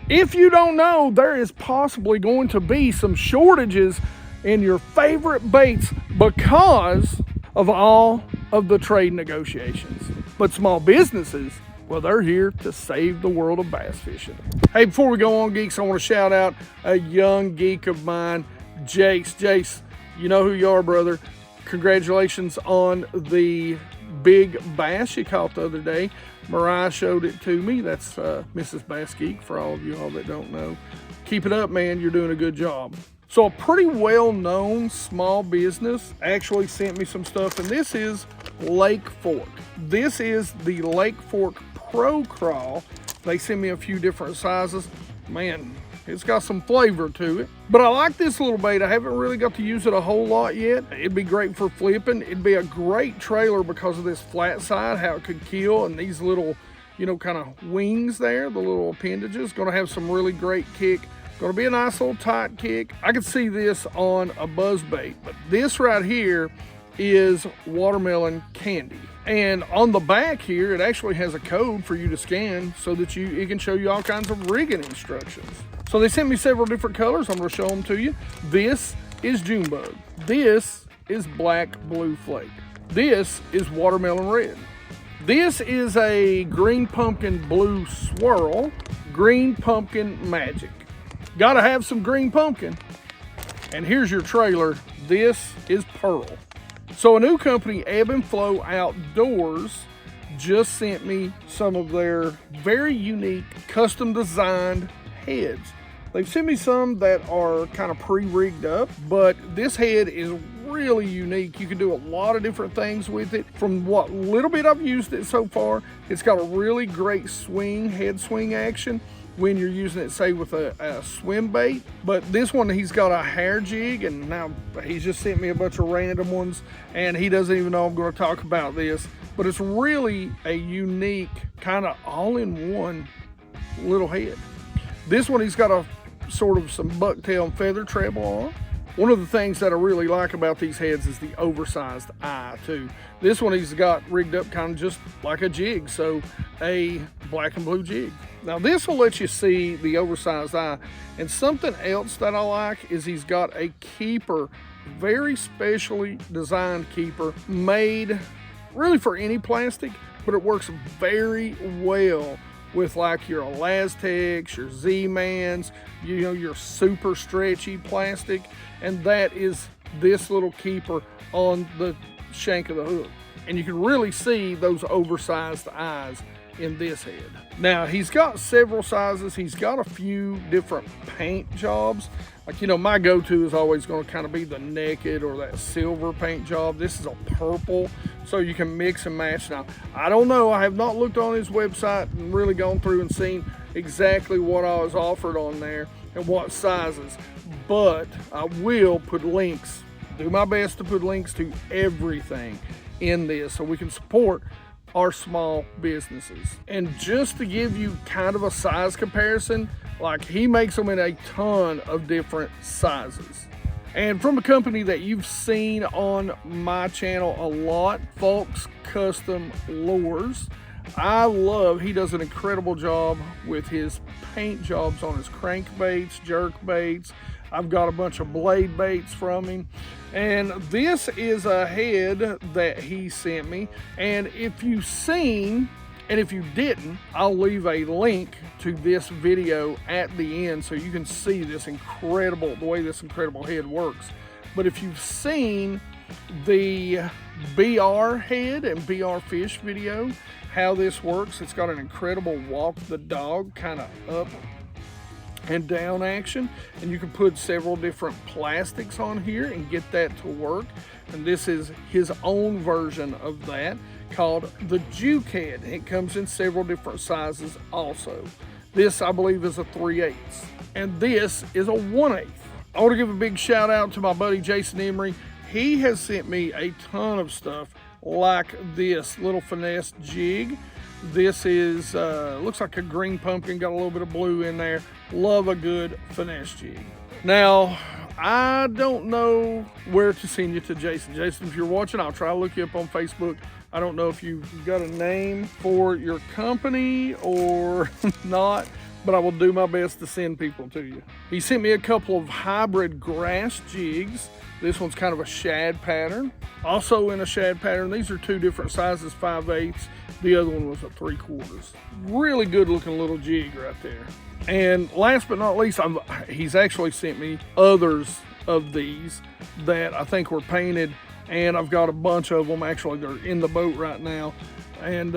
If you don't know, there is possibly going to be some shortages in your favorite baits because of all of the trade negotiations. But small businesses, well, they're here to save the world of bass fishing. Hey, before we go on, geeks, I want to shout out a young geek of mine, Jace. Jace, you know who you are, brother. Congratulations on the big bass you caught the other day. Mariah showed it to me. That's Mrs. BassGeek, for all of you all that don't know. Keep it up, man. You're doing a good job. So a pretty well-known small business actually sent me some stuff, and this is Lake Fork. This is the Lake Fork Pro Crawl. They sent me a few different sizes. Man, it's got some flavor to it. But I like this little bait. I haven't really got to use it a whole lot yet. It'd be great for flipping. It'd be a great trailer because of this flat side, how it could kill, and these little, you know, kind of wings there, the little appendages. Gonna have some really great kick. Gonna be a nice little tight kick. I could see this on a buzz bait, but this right here is watermelon candy. And on the back here, it actually has a code for you to scan so that it can show you all kinds of rigging instructions. So they sent me several different colors. I'm gonna show them to you. This is Junebug. This is black blue flake. This is watermelon red. This is a green pumpkin blue swirl, green pumpkin magic. Gotta have some green pumpkin. And here's your trailer. This is pearl. So a new company, Ebb and Flow Outdoors, just sent me some of their very unique custom designed heads. They've sent me some that are kind of pre-rigged up, but this head is really unique. You can do a lot of different things with it. From what little bit I've used it so far, it's got a really great swing, head swing action when you're using it, say, with a swim bait. But this one, he's got a hair jig, and now he's just sent me a bunch of random ones, and he doesn't even know I'm going to talk about this. But it's really a unique, kind of all-in-one little head. This one, he's got a sort of some bucktail and feather treble on. One of the things that I really like about these heads is the oversized eye too. This one he's got rigged up kind of just like a jig, so a black and blue jig. Now this will let you see the oversized eye. And something else that I like is he's got a keeper, very specially designed keeper, made really for any plastic, but it works very well with like your Elastix, your Z-Mans, you know, your super stretchy plastic. And that is this little keeper on the shank of the hook. And you can really see those oversized eyes in this head. Now he's got several sizes. He's got a few different paint jobs. Like, you know, my go-to is always going to kind of be the naked or that silver paint job. This is a purple, so you can mix and match. Now, I don't know. I have not looked on his website and really gone through and seen exactly what I was offered on there and what sizes, but I will put links, do my best to put links to everything in this so we can support our small businesses. And just to give you kind of a size comparison, like, he makes them in a ton of different sizes. And from a company that you've seen on my channel a lot, Folks Custom Lures, he does an incredible job with his paint jobs on his crankbaits, jerk baits. I've got a bunch of blade baits from him. And this is a head that he sent me. And if you've seen, and if you didn't, I'll leave a link to this video at the end so you can see this incredible, the way this incredible head works. But if you've seen the BR head and BR fish video, how this works, it's got an incredible walk the dog kind of up and down action, and you can put several different plastics on here and get that to work. And this is his own version of that called the Juke Head. It comes in several different sizes also. This, I believe, is a 3/8, and this is a 1/8. I want to give a big shout out to my buddy Jason Emery. He has sent me a ton of stuff like this little finesse jig. This is looks like a green pumpkin, got a little bit of blue in there. Love a good finesse jig. Now, I don't know where to send you to Jason. Jason, if you're watching, I'll try to look you up on Facebook. I don't know if you've got a name for your company or not, but I will do my best to send people to you. He sent me a couple of hybrid grass jigs. This one's kind of a shad pattern. Also in a shad pattern, these are 2 different sizes, 5/8. The other one was a 3/4. Really good looking little jig right there. And last but not least, he's actually sent me others of these that I think were painted, and I've got a bunch of them. Actually, they're in the boat right now, and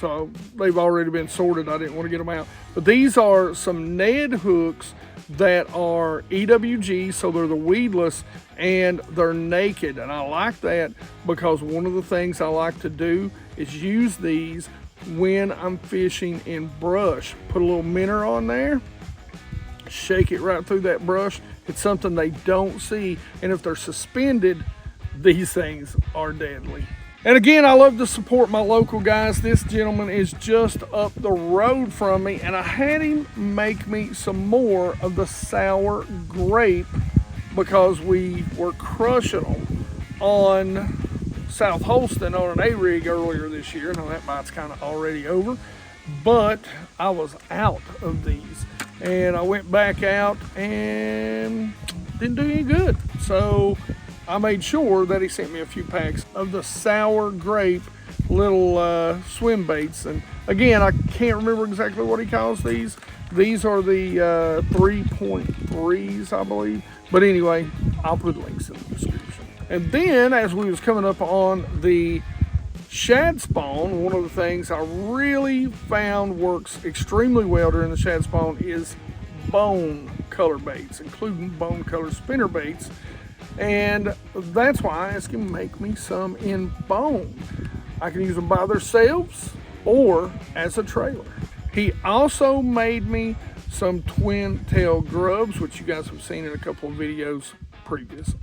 so they've already been sorted. I didn't want to get them out, but these are some Ned hooks that are EWG, so they're the weedless and they're naked, and I like that because one of the things I like to do is use these when I'm fishing in brush. Put a little minnow on there, shake it right through that brush. It's something they don't see, and if they're suspended, these things are deadly. And again, I love to support my local guys. This gentleman is just up the road from me, and I had him make me some more of the sour grape because we were crushing them on South Holston on an A-rig earlier this year. Now that bite's kind of already over, but I was out of these, and I went back out and didn't do any good. So I made sure that he sent me a few packs of the sour grape little swim baits. And again, I can't remember exactly what he calls these. These are the 3.3s, I believe. But anyway, I'll put links in the description. And then as we was coming up on the shad spawn, one of the things I really found works extremely well during the shad spawn is bone color baits, including bone color spinner baits. And that's why I asked him to make me some in bone. I can use them by themselves or as a trailer. He also made me some twin tail grubs, which you guys have seen in a couple of videos previously.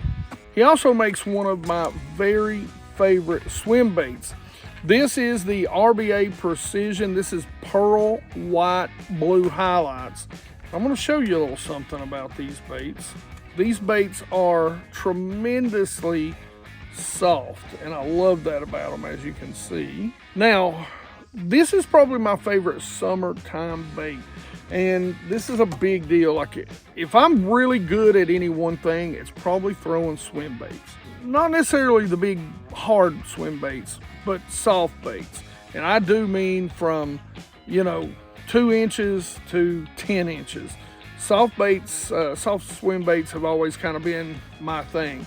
He also makes one of my very favorite swim baits. This is the RBA Precision. This is pearl white blue highlights. I'm going to show you a little something about these baits. These baits are tremendously soft, and I love that about them, as you can see. Now, this is probably my favorite summertime bait, and this is a big deal. Like, if I'm really good at any one thing, it's probably throwing swim baits. Not necessarily the big hard swim baits, but soft baits. And I do mean from, 2 inches to 10 inches. Soft baits, soft swim baits have always kind of been my thing.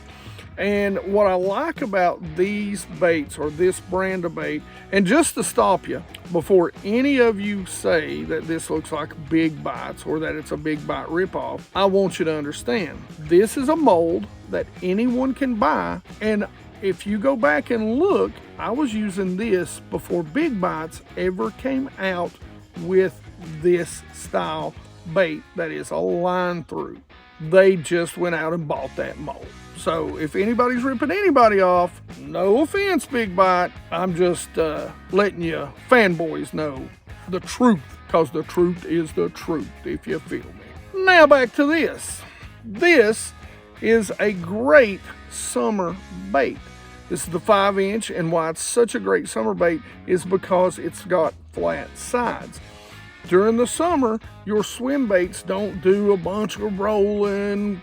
And what I like about these baits, or this brand of bait, and just to stop you, before any of you say that this looks like Big Bites or that it's a Big Bite ripoff, I want you to understand, this is a mold that anyone can buy. And if you go back and look, I was using this before Big Bites ever came out with this style bait that is a line through. They just went out and bought that mold. So if anybody's ripping anybody off, no offense, Big Bite, I'm just letting you fanboys know the truth, because the truth is the truth, if you feel me. Now back to this. This is a great summer bait. This is the 5-inch, and why it's such a great summer bait is because it's got flat sides. During the summer, your swim baits don't do a bunch of rolling.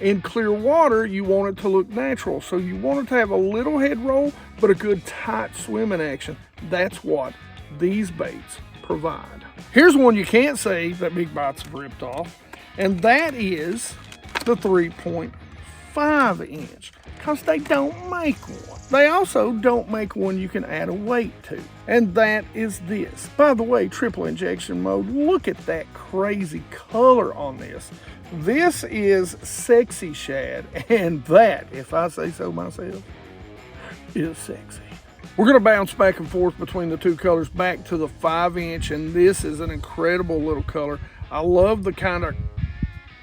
In clear water, you want it to look natural. So you want it to have a little head roll, but a good tight swimming action. That's what these baits provide. Here's one you can't say that Big Bites have ripped off, and that is the 3.5 inch, because they don't make one. They also don't make one you can add a weight to, and that is this. By the way, triple injection mode, look at that crazy color on this. This is sexy shad, and that, if I say so myself, is sexy. We're going to bounce back and forth between the two colors, back to the 5-inch, and this is an incredible little color. I love the kind of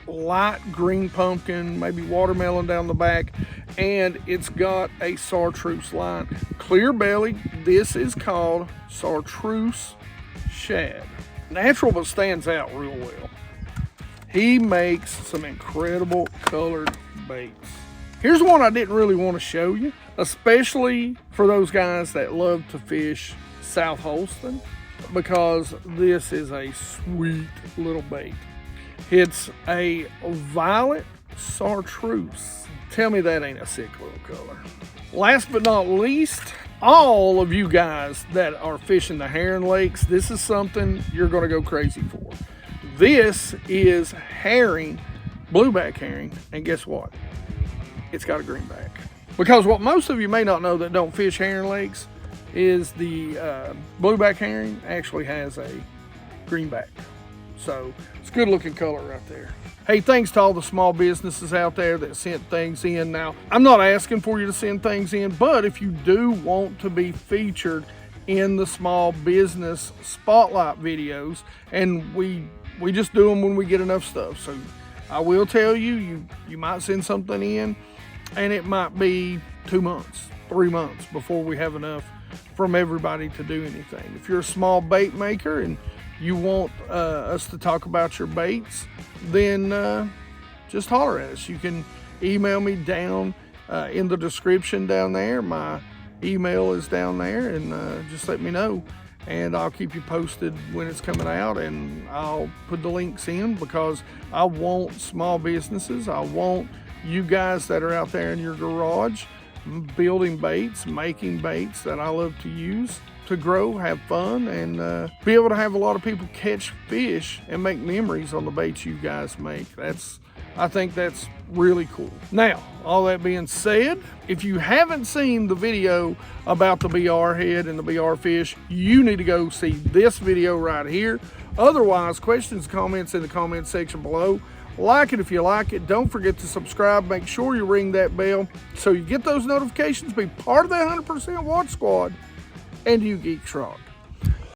light green pumpkin, maybe watermelon down the back, and it's got a chartreuse line. Clear belly. This is called chartreuse shad. Natural, but stands out real well. He makes some incredible colored baits. Here's one I didn't really want to show you, especially for those guys that love to fish South Holston. because this is a sweet little bait. It's a violet chartreuse. Tell me that ain't a sick little color. Last but not least, all of you guys that are fishing the herring lakes, this is something you're gonna go crazy for. This is herring, blueback herring, and guess what? It's got a greenback. Because what most of you may not know that don't fish herring lakes is the blueback herring actually has a greenback. So it's a good looking color right there. Hey, thanks to all the small businesses out there that sent things in. Now, I'm not asking for you to send things in, but if you do want to be featured in the small business spotlight videos, and we just do them when we get enough stuff. So I will tell you, you might send something in, and it might be 2 months, 3 months before we have enough from everybody to do anything. If you're a small bait maker and you want us to talk about your baits, then just holler at us. You can email me down in the description down there. My email is down there, and just let me know, and I'll keep you posted when it's coming out, and I'll put the links in because I want small businesses. I want you guys that are out there in your garage building baits, making baits that I love to use to grow, have fun, and be able to have a lot of people catch fish and make memories on the baits you guys make. I think that's really cool. Now, all that being said, if you haven't seen the video about the BR head and the BR fish, you need to go see this video right here. Otherwise, questions, comments in the comment section below. Like it if you like it. Don't forget to subscribe. Make sure you ring that bell so you get those notifications. Be part of that 100% Watch Squad. And you geeks rock.